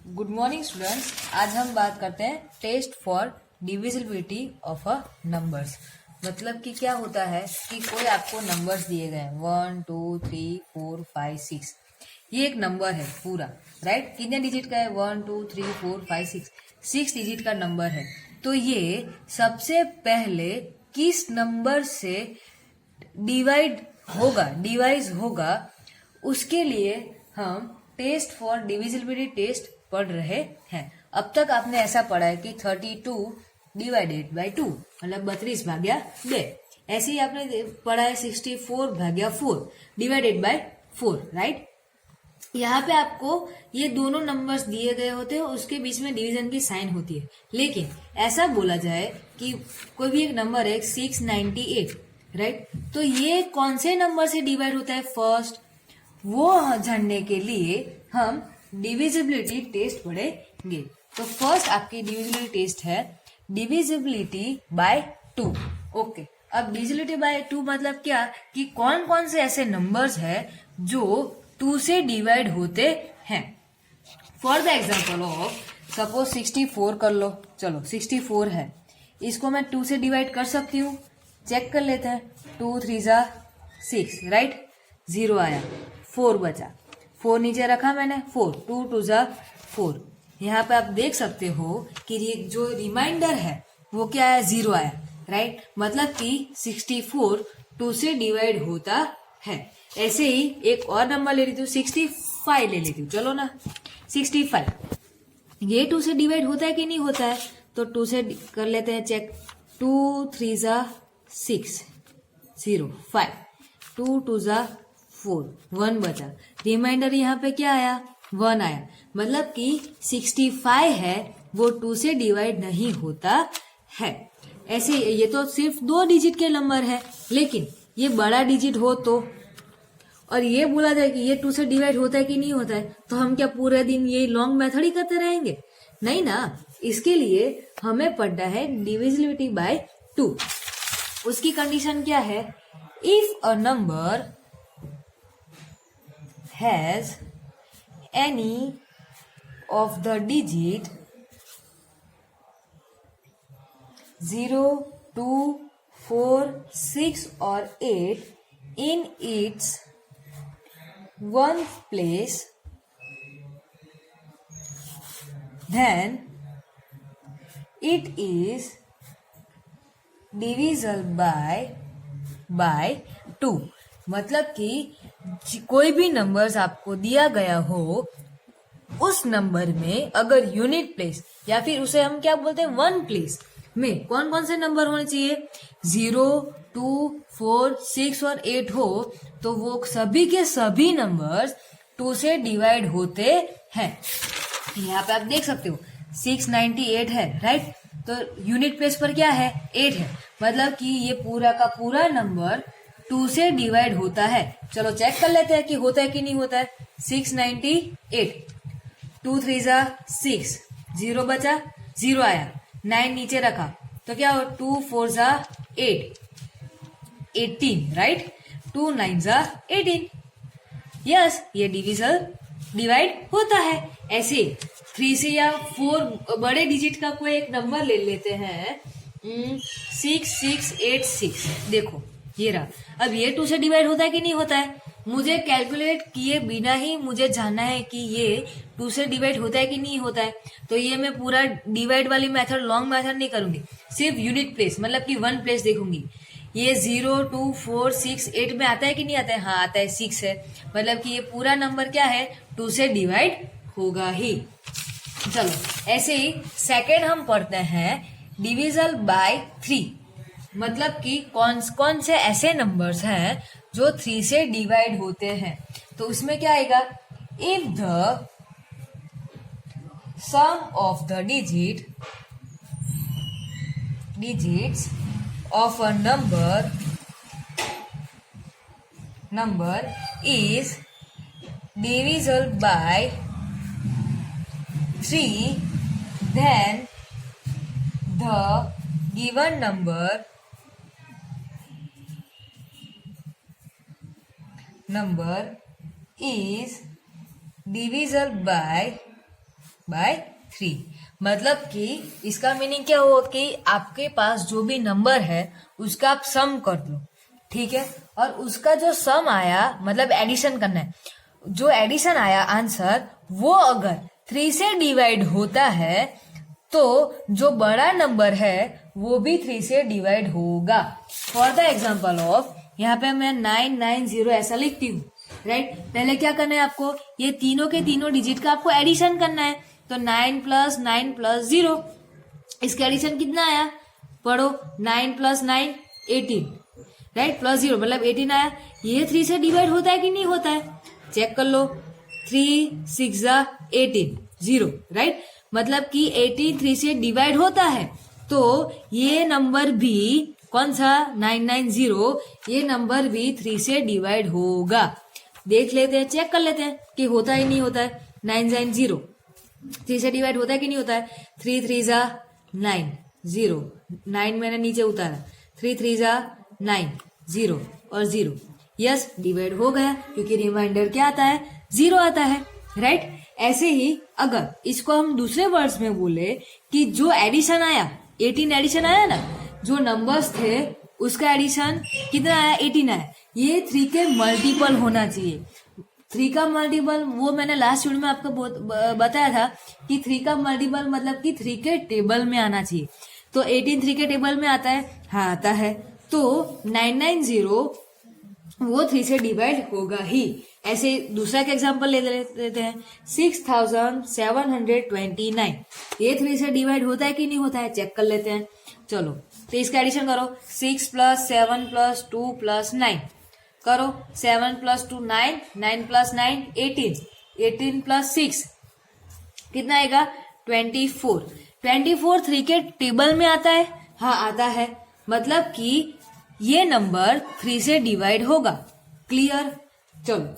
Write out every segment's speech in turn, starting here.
Good morning students. आज हम बात करते हैं test for divisibility of a numbers. मतलब कि क्या होता है कि कोई आपको नंबर्स दिए गए हैं 1 2 3 4 5 6। ये एक नंबर है पूरा, राइट। कितने डिजिट का है? 1 2 3 4 5 6, 6 डिजिट का नंबर है। तो ये सबसे पहले किस नंबर से डिवाइज होगा उसके लिए हम टेस्ट फॉर डिविजिबिलिटी टेस्ट पढ़ रहे हैं। अब तक आपने ऐसा पढ़ा है कि 32 डिवाइडेड बाई 2 मतलब 32 भाग्या 2। ऐसे ही आपने पढ़ा है 64 भाग्या 4 डिवाइडेड बाय 4, राइट। यहाँ पे आपको ये दोनों नंबर्स दिए गए होते हैं, उसके बीच में डिवीजन की साइन होती है। लेकिन ऐसा बोला जाए कि कोई भी एक नंबर है 698, राइट। तो ये कौन से नंबर से डिवाइड होता है फर्स्ट, वो जानने के लिए हम डिविजिबिलिटी टेस्ट पढ़ेंगे। तो फर्स्ट आपकी डिविजिबिलिटी टेस्ट है डिविजिबिलिटी बाय 2। ओके, अब डिविजिबिलिटी बाय 2 मतलब क्या कि कौन कौन से ऐसे नंबर्स है जो 2 से डिवाइड होते हैं। For the example of suppose 64 कर लो। चलो 64 है, इसको मैं 2 से डिवाइड कर सकती हूँ। चेक कर लेते हैं। 2 3 जा 6, राइट। 0 आया, 4 बचा, 4 नीचे रखा मैंने, 4 2 2 जा 4। यहाँ पे आप देख सकते हो कि ये जो रिमाइंडर है वो क्या है, 0 आया, राइट। मतलब कि 64 2 से डिवाइड होता है। ऐसे ही एक और नंबर ले लेती हूँ, 65 ले लेती हूँ। चलो ना 65, ये 2 से डिवाइड होता है कि नहीं होता है? तो 2 से कर लेते हैं चेक। 2 3 जा 6 0 5, 2 2 जा 4, 1 बचा। रिमाइंडर यहाँ पे क्या आया, 1 आया। मतलब कि 65 है वो 2 से डिवाइड नहीं होता है। ऐसे ये तो सिर्फ 2 डिजिट के नंबर है, लेकिन ये बड़ा डिजिट हो तो, और ये बोला जाए कि ये 2 से डिवाइड होता है कि नहीं होता है, तो हम क्या पूरे दिन ये लॉन्ग मेथड ही करते रहेंगे? नहीं ना। इसके लिए हमें पढ़ना है डिविजिबिलिटी बाय 2। उसकी कंडीशन क्या है? If a number has any of the digit 0, 2, 4, 6 or 8 in its one place, then it is divisible by 2। मतलब कि कोई भी नंबर्स आपको दिया गया हो, उस नंबर में अगर यूनिट प्लेस या फिर उसे हम क्या बोलते हैं, वन प्लेस में कौन कौन से नंबर होने चाहिए, 0, 2, 4, 6 और 8 हो, तो वो सभी के सभी नंबर्स 2 से डिवाइड होते हैं। यहाँ पे आप देख सकते हो 698 है, राइट। तो यूनिट प्लेस पर क्या है, 8 है। मतलब कि ये पूरा का पूरा नंबर 2 से डिवाइड होता है। चलो चेक कर लेते हैं कि होता है कि नहीं होता है। 698, 2 3 जा 6, 0 बचा, 0 आया, 9 नीचे रखा, तो क्या हो, 2 4 जा 8, 18, राइट। 2 9 जा 18। यस, ये डिवाइड होता है। ऐसे 3 से या 4 बड़े डिजिट का कोई एक नंबर ले लेते हैं, 6686। देखो ये रहा। अब ये 2 से डिवाइड होता है कि नहीं होता है? मुझे कैलकुलेट किए बिना ही मुझे जानना है कि ये 2 से डिवाइड होता है कि नहीं होता है। तो ये मैं पूरा डिवाइड वाली मेथड, लॉन्ग मेथड नहीं करूंगी, सिर्फ यूनिट प्लेस मतलब कि वन प्लेस देखूंगी। ये 0 2 4 6 8 में आता है कि नहीं आता है? हाँ आता है, 6 है। मतलब कि ये पूरा नंबर क्या है, 2 से डिवाइड होगा ही। चलो ऐसे ही सेकेंड हम पढ़ते हैं डिविजल बाय 3। मतलब कि कौन कौन से ऐसे नंबर्स हैं जो 3 से डिवाइड होते हैं। तो उसमें क्या आएगा, if the sum of the digits of a number is divisible by 3, then the given number is divisible by by 3। मतलब कि इसका मीनिंग क्या हुआ कि आपके पास जो भी नंबर है उसका आप सम कर दो, ठीक है, और उसका जो सम आया मतलब एडिशन करना है, जो एडिशन आया आंसर वो अगर 3 से डिवाइड होता है तो जो बड़ा नंबर है वो भी 3 से डिवाइड होगा। फॉर द एग्जाम्पल ऑफ, यहाँ पे मैं 990 ऐसा लिखती हूँ, राइट। पहले क्या करना है आपको, ये तीनों के तीनों डिजिट का आपको एडिशन करना है। तो 9 + 9 + 0, इसका एडिशन कितना आया, पढ़ो, 9 + 9 18, राइट, प्लस 0 मतलब 18 आया। ये 3 से डिवाइड होता है कि नहीं होता है, चेक कर लो। 3 6 18 0, राइट, मतलब कि 18 3 से डिवाइड होता है। तो ये नंबर भी कौन सा 990, ये नंबर भी 3 से डिवाइड होगा। देख लेते हैं, चेक कर लेते हैं कि होता ही नहीं होता है। 990 3 से डिवाइड होता है कि नहीं होता है। 3 3 9 0, 9 मैंने नीचे उतारा, 3 3 9 0 और 0, यस डिवाइड हो गया क्योंकि रिमाइंडर क्या आता है, 0 आता है, राइट। ऐसे ही अगर इसको हम दूसरे वर्ड्स में बोले कि जो एडिशन आया 18 एडिशन आया ना, जो नंबर्स थे उसका एडिशन कितना आया, 18 आया। ये 3 के मल्टीपल होना चाहिए। 3 का मल्टीपल वो मैंने लास्ट वीडियो में आपको बताया था कि 3 का मल्टीपल मतलब कि 3 के टेबल में आना चाहिए। तो 18 3 के टेबल में आता है, हाँ आता है। तो 990 वो 3 से डिवाइड होगा ही। ऐसे दूसरा का एग्जांपल ले लेते हैं, 6729, ये 3 से डिवाइड होता है कि नहीं होता है, चेक कर लेते हैं। चलो तो इसका एडिशन करो, 6 + 7 + 2 + 9 करो, 7 + 2 9, 9 + 9 18, 18 + 6 कितना आएगा, 24। 24 3 के टेबल में आता है, हाँ आता है, मतलब कि ये नंबर 3 से डिवाइड होगा। क्लियर। चलो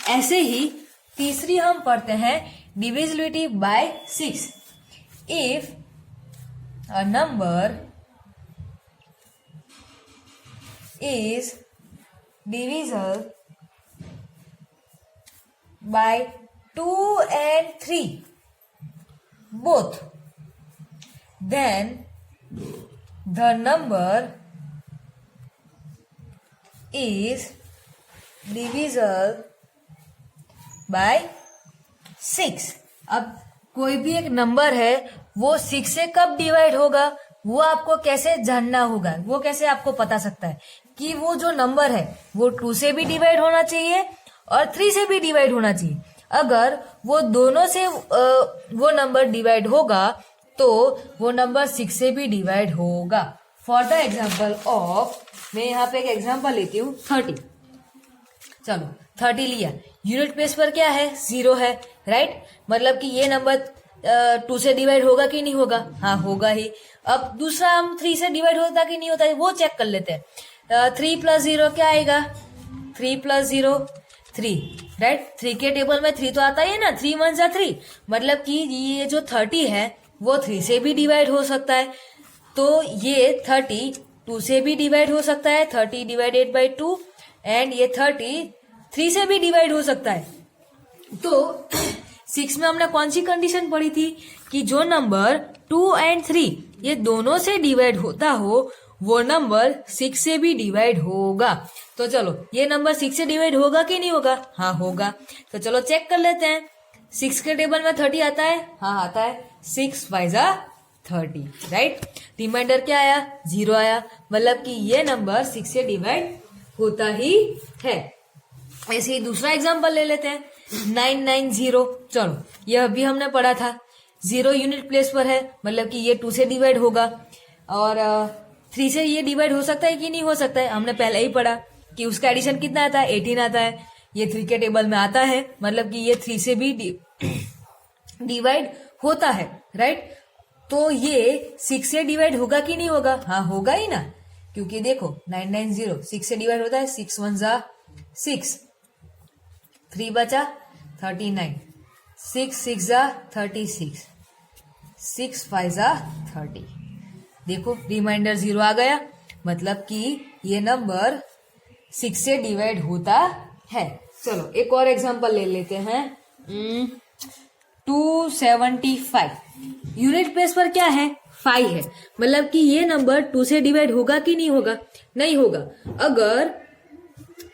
ऐसे ही तीसरी हम पढ़ते हैं divisibility bye 6। If a number is divisible by 2 and 3 both, then the number is divisible by 6। अब कोई भी एक नंबर है वो 6 से कब डिवाइड होगा, वो आपको कैसे जानना होगा, वो कैसे आपको पता सकता है कि वो जो नंबर है वो 2 से भी डिवाइड होना चाहिए और 3 से भी डिवाइड होना चाहिए। अगर वो दोनों से वो नंबर डिवाइड होगा तो वो नंबर 6 से भी डिवाइड होगा। फॉर द एग्जाम्पल ऑफ, मैं यहाँ पे एक एग्जाम्पल लेती हूँ 30। चलो 30 लिया, यूनिट प्लेस पर क्या है, 0 है, राइट, मतलब कि ये नंबर 2 से डिवाइड होगा कि नहीं होगा, हाँ होगा ही। अब दूसरा हम 3 से डिवाइड होता कि नहीं होता है वो चेक कर लेते हैं। 3 + 0 क्या आएगा, 3 + 0 3, राइट, 3 के टेबल में 3 तो आता ही है ना, 3 1 3, मतलब कि ये जो 30 है वो 3 से भी डिवाइड हो सकता है। तो ये 30 2 से भी डिवाइड हो सकता है, 30 डिवाइडेड बाई 2, एंड ये 30 3 से भी डिवाइड हो सकता है। तो 6 में हमने कौन सी कंडीशन पढ़ी थी कि जो नंबर 2 और 3 ये दोनों से डिवाइड होता हो वो नंबर 6 से भी डिवाइड होगा। तो चलो ये नंबर 6 से डिवाइड होगा कि नहीं होगा, हाँ होगा। तो चलो चेक कर लेते हैं, 6 के टेबल में 30 आता है, हाँ आता है, 6 5 30, राइट। रिमाइंडर क्या आया, 0 आया, मतलब कि ये नंबर 6 से डिवाइड होता ही है। ऐसे ही दूसरा एग्जांपल ले लेते हैं, 990। चलो ये अभी हमने पढ़ा था, 0 यूनिट प्लेस पर है, मतलब कि ये 2 से डिवाइड होगा, और 3 से ये डिवाइड हो सकता है कि नहीं हो सकता है, हमने पहले ही पढ़ा कि उसका एडिशन कितना आता है, 18 आता है। ये 3 के टेबल में आता है, मतलब कि ये 3 से भी डिवाइड होता है, राइट। तो ये 6 से डिवाइड होगा कि नहीं होगा, हाँ होगा ही ना, क्योंकि देखो 990 6 से डिवाइड होता है, 6 1 6, 3 बचा 39, 6 6 36, 6 5 30। देखो रिमाइंडर 0 आ गया, मतलब कि ये नंबर 6 से डिवाइड होता है। चलो एक और एग्जांपल ले लेते हैं, 275। यूनिट प्लेस पर क्या है? 5 है, मतलब कि ये नंबर 2 से डिवाइड होगा कि नहीं होगा? नहीं होगा। अगर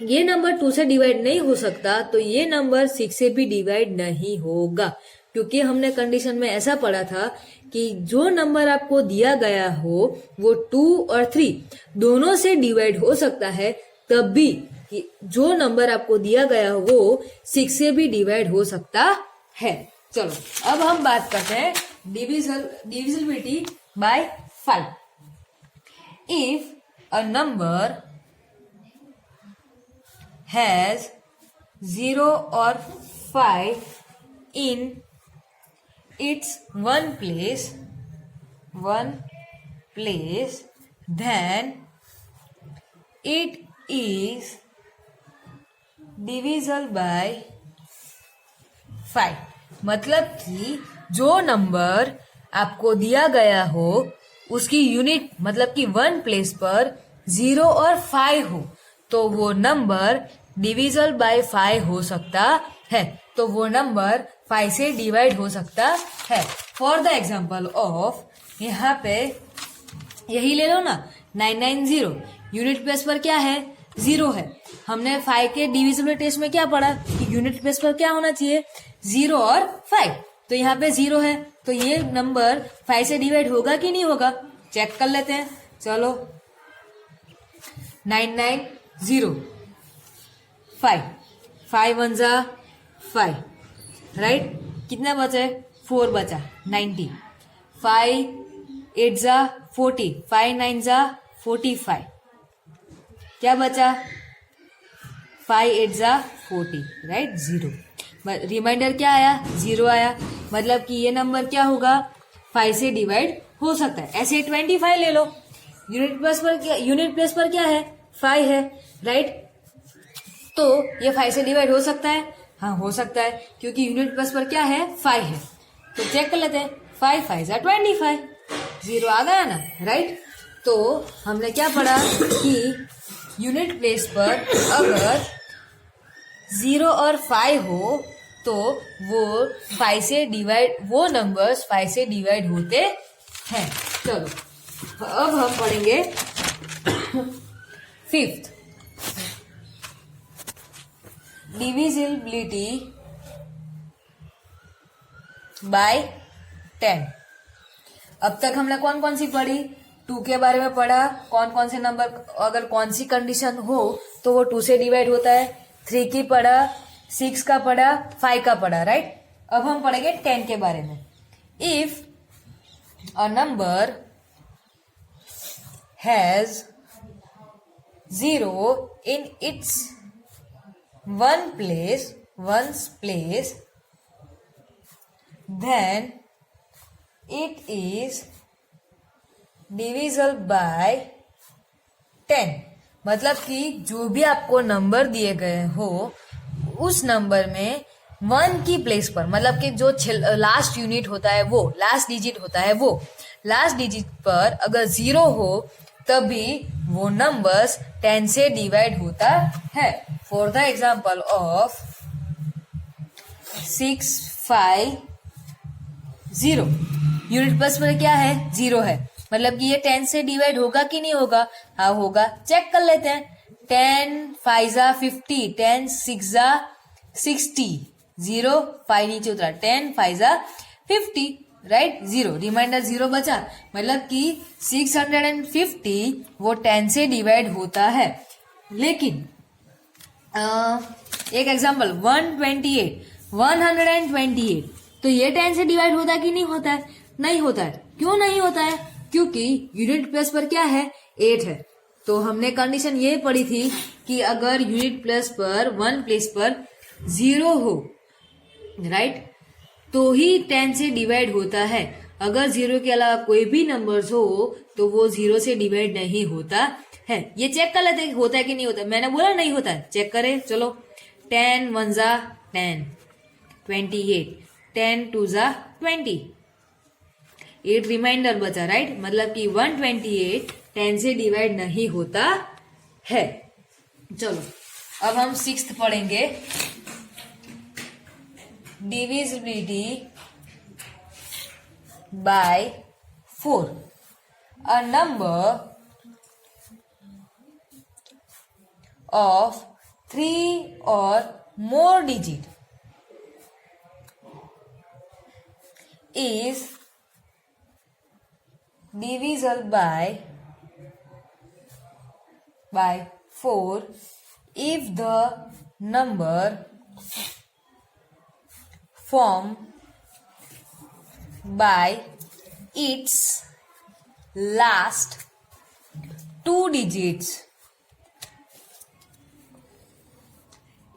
ये नंबर 2 से डिवाइड नहीं हो सकता तो ये नंबर 6 से भी डिवाइड नहीं होगा, क्योंकि हमने कंडीशन में ऐसा पढ़ा था कि जो नंबर आपको दिया गया हो वो 2 और 3 दोनों से डिवाइड हो सकता है, तब भी जो नंबर आपको दिया गया हो वो 6 से भी डिवाइड हो सकता है। चलो अब हम बात करते हैं divisibility bye 5। If a number has 0 और 5 in its one place, then it is divisible by 5। मतलब कि जो नंबर आपको दिया गया हो उसकी यूनिट मतलब कि 1 प्लेस पर 0 और 5 हो तो वो नंबर डिविजिबल बाय 5 हो सकता है, तो वो नंबर 5 से डिवाइड हो सकता है। फॉर द एग्जाम्पल ऑफ, यहाँ पे यही ले लो ना, 990 यूनिट प्लेस पर क्या है? 0 है। हमने 5 के डिविजिबिलिटी टेस्ट में क्या पढ़ा कि यूनिट प्लेस पर क्या होना चाहिए? 0 और 5। तो यहाँ पे 0 है, तो ये नंबर 5 से डिवाइड होगा कि नहीं होगा? चेक कर लेते हैं। चलो 990 5 1 जा 5, राइट? कितना बचे? 4 बचा। 90 5 8 जा 40, 5 9 जा 45, क्या बचा? 5 8 जा 40, राइट? 0। रिमाइंडर क्या आया? 0 आया, मतलब कि ये नंबर क्या होगा? 5 से डिवाइड हो सकता है। ऐसे 25 ले लो, यूनिट प्लेस पर क्या है? 5 है, राइट? तो ये 5 से डिवाइड हो सकता है? हाँ हो सकता है, क्योंकि यूनिट प्लेस पर क्या है? 5 है। तो चेक कर लेते हैं, 5 5 जा 25, 0 आ गया ना, राइट? तो हमने क्या पढ़ा कि यूनिट प्लेस पर अगर 0 और 5 हो तो वो 5 से डिवाइड, वो नंबर्स 5 से डिवाइड होते हैं। चलो अब हम पढ़ेंगे 5th, डिविजिबिलिटी बाय 10। अब तक हमने कौन कौन सी पढ़ी? 2 के बारे में पढ़ा, कौन कौन से नंबर अगर कौन सी कंडीशन हो तो वो 2 से डिवाइड होता है। 3 की पढ़ा, 6 का पढ़ा, 5 का पढ़ा, राइट? अब हम पढ़ेंगे 10 के बारे में। If a number has 0 in its ones place, then it is divisible by 10। मतलब कि जो भी आपको नंबर दिए गए हो उस नंबर में 1 की प्लेस पर, मतलब कि जो लास्ट यूनिट होता है वो, लास्ट डिजिट होता है वो, लास्ट डिजिट पर अगर 0 हो तभी वो नंबर्स 10 से डिवाइड होता है। For the example of 6 5 0, unit plus पर क्या है? 0 है, मतलब कि ये 10 से डिवाइड होगा कि नहीं होगा? हाँ होगा। चेक कर लेते हैं। 10 5 जा 50, 10 6 जा 60, 0 5 नीचे उतरा, 10 5 जा 50, राइट? 0, रिमाइंडर 0 बचा, मतलब कि 650 वो 10 से डिवाइड होता है। लेकिन एक एग्जांपल 128, तो ये 10 से डिवाइड होता है कि नहीं होता है? नहीं होता है। क्यों नहीं होता है? क्योंकि यूनिट प्लेस पर क्या है? 8 है। तो हमने कंडीशन ये पढ़ी थी कि अगर यूनिट प्लेस पर 1 प्लेस पर 0 हो, राइट, तो ही 10 से डिवाइड होता है। अगर 0 के अलावा कोई भी नंबर्स हो तो वो 0 से डिवाइड नहीं होता है। ये चेक कर लेते हैं होता है कि नहीं होता है। मैंने बोला नहीं होता है, चेक करें। चलो 10 1 जा 10, 28, 10 2 जा 20, 8 रिमाइंडर बचा, राइट? मतलब कि 128 10 से डिवाइड नहीं होता है। चलो अब हम 6th पढ़ेंगे, divisibility by 4. A number of 3 or more digit is divisible by 4 if the number formed by its last 2 digits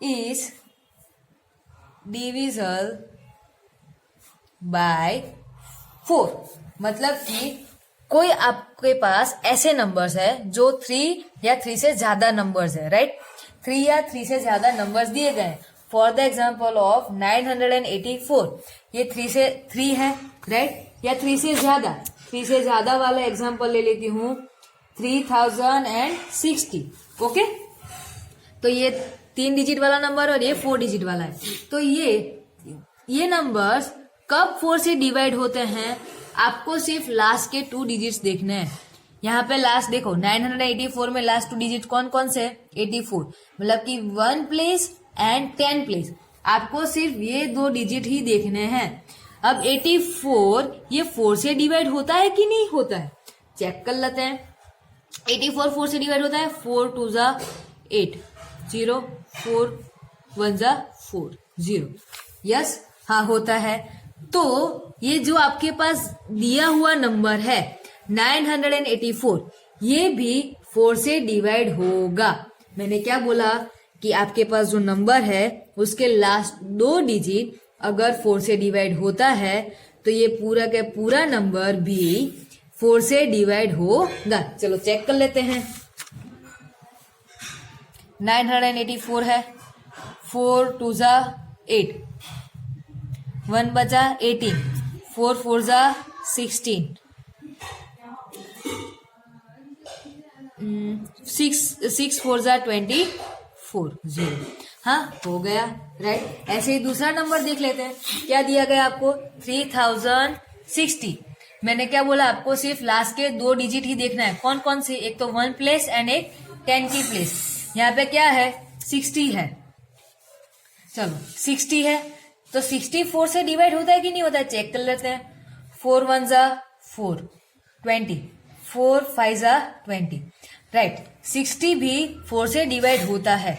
is divisible by 4. मतलब कि कोई आपके पास ऐसे नंबर्स है जो 3 या 3 से ज्यादा नंबर्स है, राइट? 3 या 3 से ज्यादा नंबर्स दिए गए हैं. फॉर द एग्जाम्पल ऑफ 984, ये 3 है, राइट? या 3 से ज्यादा वाला एग्जाम्पल ले लेती हूँ 3060. ओके, तो ये 3 डिजिट वाला नंबर और ये 4 डिजिट वाला है. तो ये नंबर्स कब 4 से डिवाइड होते हैं, आपको सिर्फ लास्ट के 2 डिजिट्स देखने हैं. यहाँ पे लास्ट देखो 984 में लास्ट 2 डिजिट कौन कौन से? 84, मतलब कि 1 प्लेस एंड 10 प्लेस. आपको सिर्फ ये 2 डिजिट ही देखने हैं. अब 84 ये 4 से डिवाइड होता है कि नहीं होता है, चेक कर लेते हैं. 84 4 से डिवाइड होता है. 4 2 जा 8, 0 4 1 जा 4 0. यस, हाँ होता है. तो ये जो आपके पास दिया हुआ नंबर है 984, ये भी 4 से डिवाइड होगा. मैंने क्या बोला कि आपके पास जो नंबर है उसके लास्ट 2 डिजिट अगर 4 से डिवाइड होता है तो ये पूरा का पूरा नंबर भी 4 से डिवाइड होगा. चलो चेक कर लेते हैं. 984 है, 4 2 जा 8, 1 बचा 18, 4 4 जा 16, 6 4 जा 24 0. हाँ हो गया, राइट? ऐसे ही दूसरा नंबर देख लेते हैं. क्या दिया गया आपको? 3060. मैंने क्या बोला, आपको सिर्फ लास्ट के 2 डिजिट ही देखना है. कौन कौन से? एक तो 1 प्लेस एंड एक 10 की प्लेस. यहाँ पे क्या है? 60 है. चलो 60 है तो 64 से डिवाइड होता है कि नहीं होता है, चेक कर लेते हैं. 4 1 जा 4, 20, 4 5 जा 20, राइट? 60 भी 4 से डिवाइड होता है.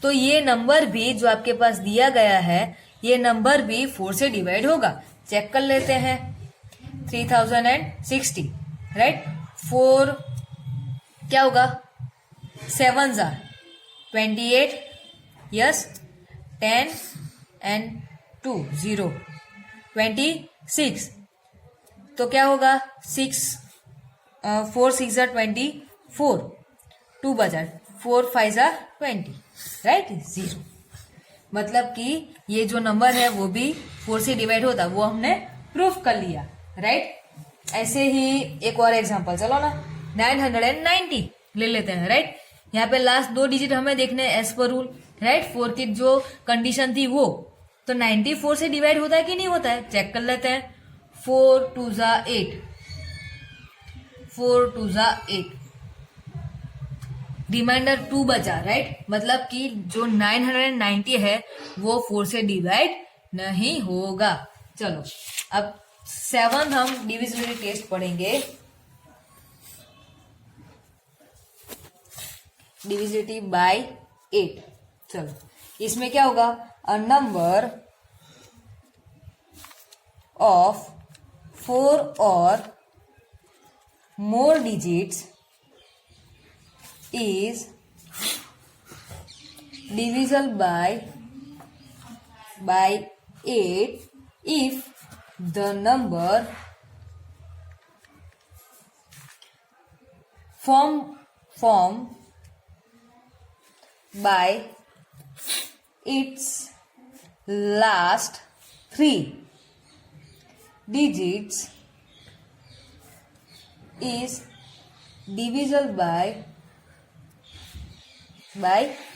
तो ये नंबर भी जो आपके पास दिया गया है, ये नंबर भी 4 से डिवाइड होगा. चेक कर लेते हैं. 3060, राइट? 4 क्या होगा? 7 जा 28, यस, 10 एंड 2 0 26. तो क्या होगा? 4 6 जा 24, 2 बचा 4 5 जा 20, राइट? 0. मतलब कि ये जो नंबर है वो भी 4 से डिवाइड होता, वो हमने प्रूफ कर लिया, राइट? ऐसे ही एक और एग्जांपल, चलो ना. 990 ले लेते हैं, राइट? यहाँ पे लास्ट 2 डिजिट हमें देखने एज पर रूल, राइट? 4 की जो कंडीशन थी वो. तो 94 से डिवाइड होता है कि नहीं होता है, चेक कर लेते हैं. 4 2 जा 8, 4 2 जा 8, रिमाइंडर 2 बचा, राइट? मतलब कि जो 990 है वो 4 से डिवाइड नहीं होगा. चलो अब 7 हम डिविजिबिलिटी टेस्ट पढ़ेंगे. Divisibility bye 8. चलो इसमें क्या होगा? अ नंबर ऑफ 4 और more digits is divisible by 8 if the number formed by its last 3 digits is divisible by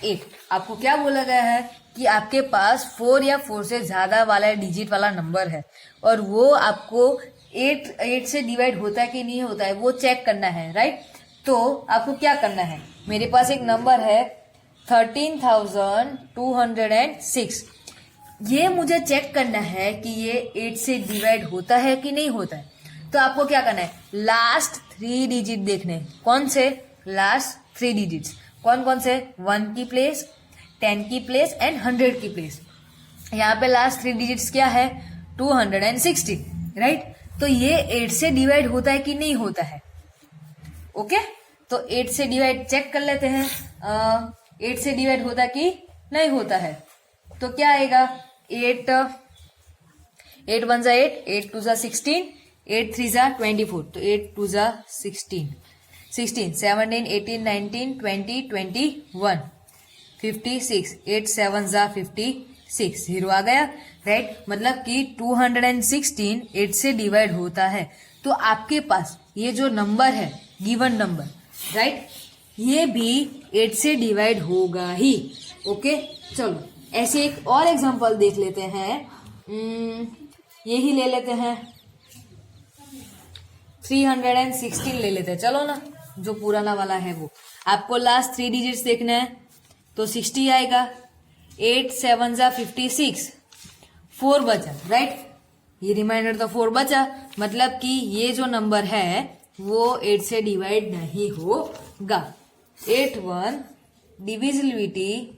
8. आपको क्या बोला गया है कि आपके पास 4 या 4 से ज्यादा वाला डिजिट वाला नंबर है और वो आपको 8 से डिवाइड होता है कि नहीं होता है वो चेक करना है, राइट। तो आपको क्या करना है, मेरे पास एक नंबर है 13,206, ये मुझे चेक करना है कि ये 8 से डिवाइड होता है कि नहीं होता है। तो आपको क्या करना है, लास्ट 3 डिजिट देखने। कौन से लास्ट 3 डिजिट्स, कौन कौन से, 1 की प्लेस, 10 की प्लेस एंड 100 की प्लेस। यहाँ पे लास्ट 3 डिजिट्स क्या है, 260, राइट। तो ये 8 से डिवाइड होता है कि नहीं होता है, ओके। तो 8 से डिवाइड चेक कर लेते हैं, 8 से डिवाइड होता कि नहीं होता है। तो क्या आएगा, 8 1 जा 8, 8 2 जा 16, 8 3 जा 24, तो 8 2 जा 16, 17 18 19 20 21 56, 8 7 जा 56, 0 आ गया, राइट। मतलब कि 216 8 से डिवाइड होता है। तो आपके पास ये जो नंबर है, गिवन नंबर, राइट, ये भी 8 से डिवाइड होगा ही, ओके। चलो ऐसे एक और एग्जांपल देख लेते हैं, यही ले लेते हैं 316 ले लेते हैं, चलो ना, जो पुराना वाला है वो। आपको लास्ट 3 डिजिट्स देखना है, तो 60 आएगा, 8 7 जा 56, 4 बचा, राइट। ये रिमाइंडर तो 4 बचा, मतलब कि ये जो नंबर है वो 8 से डिवाइड नहीं होगा। 81 डिविजिबिलिटी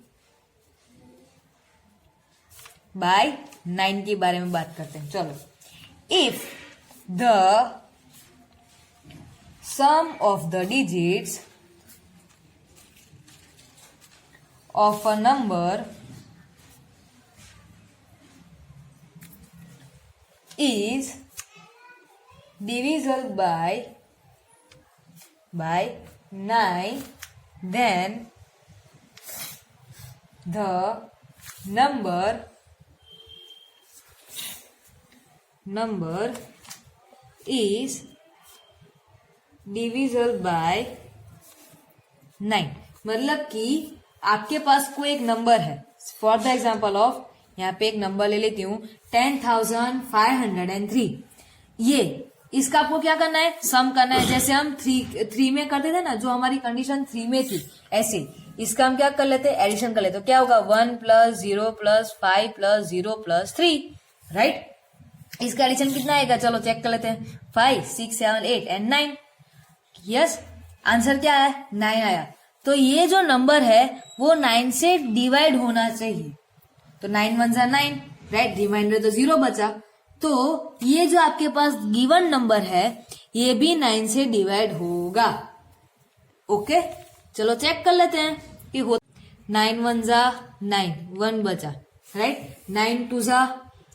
बाय 9 के बारे में बात करते हैं, चलो। If the sum of the digits of a number is divisible by 9, then the number is divisible by 9। मतलब कि आपके पास कोई एक नंबर है, फॉर द एग्जाम्पल ऑफ, यहाँ पे एक नंबर ले लेती हूँ 10,503। ये इसका आपको क्या करना है, सम करना है, जैसे हम 3 में करते थे ना, जो हमारी कंडीशन 3 में थी, ऐसे इसका हम क्या कर लेते हैं, एडिशन कर लेते। तो क्या होगा, 1 + 0 + 5 + 0 + 3, राइट। इसका एडिशन कितना आएगा, चलो चेक कर लेते हैं, 5 6 7 8 एंड 9। यस, आंसर क्या है, 9 आया। तो ये जो नंबर है वो 9 से डिवाइड होना चाहिए। तो 9 1 जा 9, राइट, रिमाइंडर तो 0 बचा। तो ये जो आपके पास गिवन नंबर है ये भी 9 से डिवाइड होगा, ओके। चलो चेक कर लेते हैं कि हो। 9 1 जा 9, 1 बचा, राइट। 9 2 जा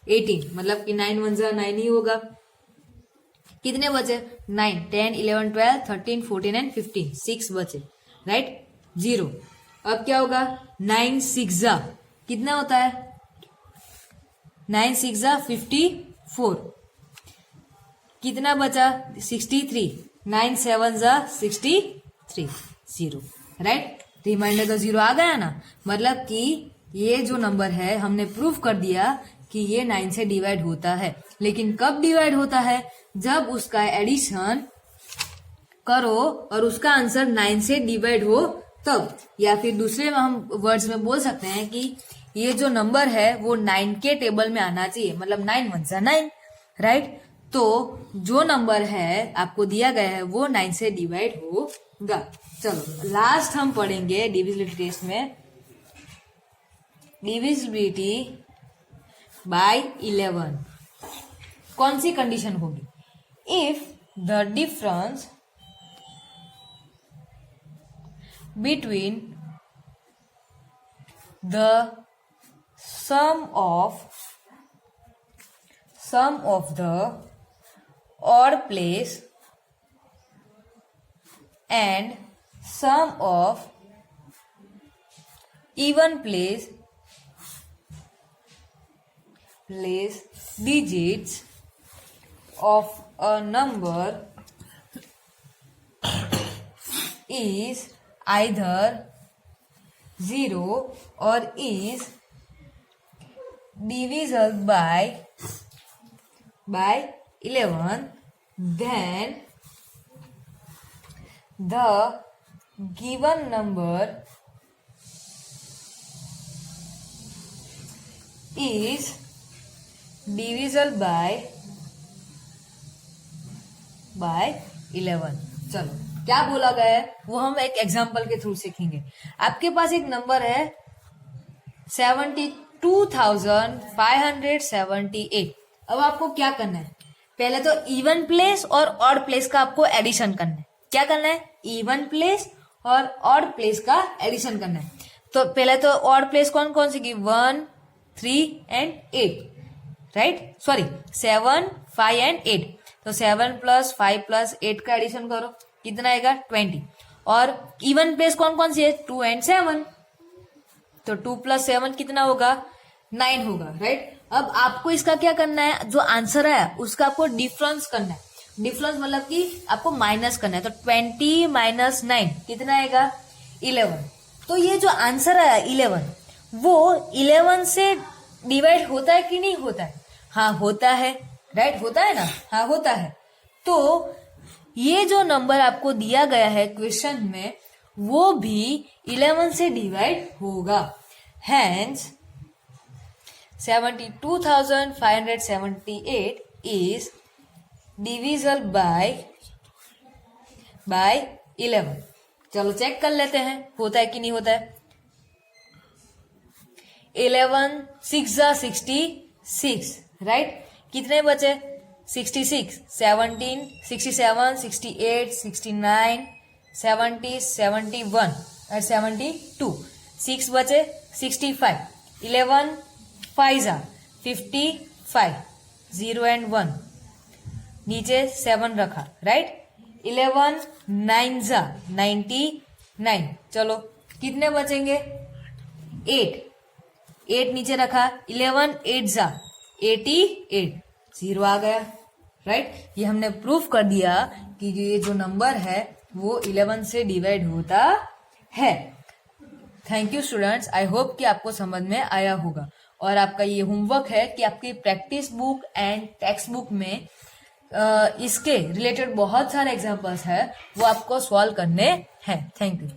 18, मतलब कि 9 1 जा 9 ही होगा। कितने बचे, 9 10 11 12 13 14 एंड 15, 6 बचे, राइट, 0। अब क्या होगा, 9 6 जा कितना होता है, 9 6 जा 54, कितना बचा, 63, 9 7 जा 63, 0, राइट। रिमाइंडर तो 0 आ गया ना, मतलब कि ये जो नंबर है हमने प्रूफ कर दिया कि ये 9 से डिवाइड होता है। लेकिन कब डिवाइड होता है, जब उसका एडिशन करो और उसका आंसर 9 से डिवाइड हो तब। या फिर दूसरे में हम वर्ड्स में बोल सकते हैं कि ये जो नंबर है वो 9 के टेबल में आना चाहिए, मतलब 9 1 जा 9, राइट। तो जो नंबर है आपको दिया गया है वो 9 से डिवाइड होगा। चलो लास्ट हम पढ़ेंगे डिविजिबिलिटी टेस्ट में, डिविजिबिलिटी बाय 11। कौन सी कंडीशन होगी, if the difference between the sum of the odd place and sum of even place digits of a number is either 0 or is divisible by 11, then the given number is divisible by 11। चलो क्या बोला गया है वो हम एक example के through सीखेंगे। आपके पास एक नंबर है 72,578। अब आपको क्या करना है, पहले तो इवन प्लेस और ऑड प्लेस का आपको एडिशन करना है। क्या करना है, इवन प्लेस और ऑड प्लेस का एडिशन करना है। तो पहले तो ऑड प्लेस कौन कौन सी की, 1, 3 एंड 8, राइट, सॉरी 7, 5 एंड 8। तो 7 + 5 + 8 का एडिशन करो, कितना आएगा 20। और इवन प्लेस कौन कौन सी है, 2 एंड 7। तो 2 + 7 कितना होगा, 9 होगा, राइट। अब आपको इसका क्या करना है, जो आंसर है उसका आपको डिफरेंस करना है। डिफरेंस मतलब कि आपको माइनस करना है। तो 20 - 9 कितना आएगा, 11। तो ये जो आंसर आया 11, वो 11 से डिवाइड होता है कि नहीं होता है, हाँ होता है, राइट, होता है ना, हाँ होता है। तो ये जो नंबर आपको दिया गया है क्वेश्चन में वो भी 11 से डिवाइड होगा। Hence 72,578 is divisible by 11। चलो चेक कर लेते हैं होता है कि नहीं होता है। 11 6 × 66, राइट, कितने बचे, 66, 17, 67, 68, 69, 70, 71 और 72, 6 बचे 65, 11 5 × 55, 0 एंड 1, नीचे 7 रखा, राइट, 11 9 × 99। चलो कितने बचेंगे, 8 नीचे रखा, 11 8 × 88, 0 आ गया, राइट। ये हमने प्रूफ कर दिया कि ये जो नंबर है वो 11 से डिवाइड होता है। Thank you students, I hope कि आपको समझ में आया होगा। और आपका ये होमवर्क है कि आपकी practice book and text book में इसके रिलेटेड बहुत सारे एग्जांपल्स है, वो आपको सॉल्व करने हैं। Thank you.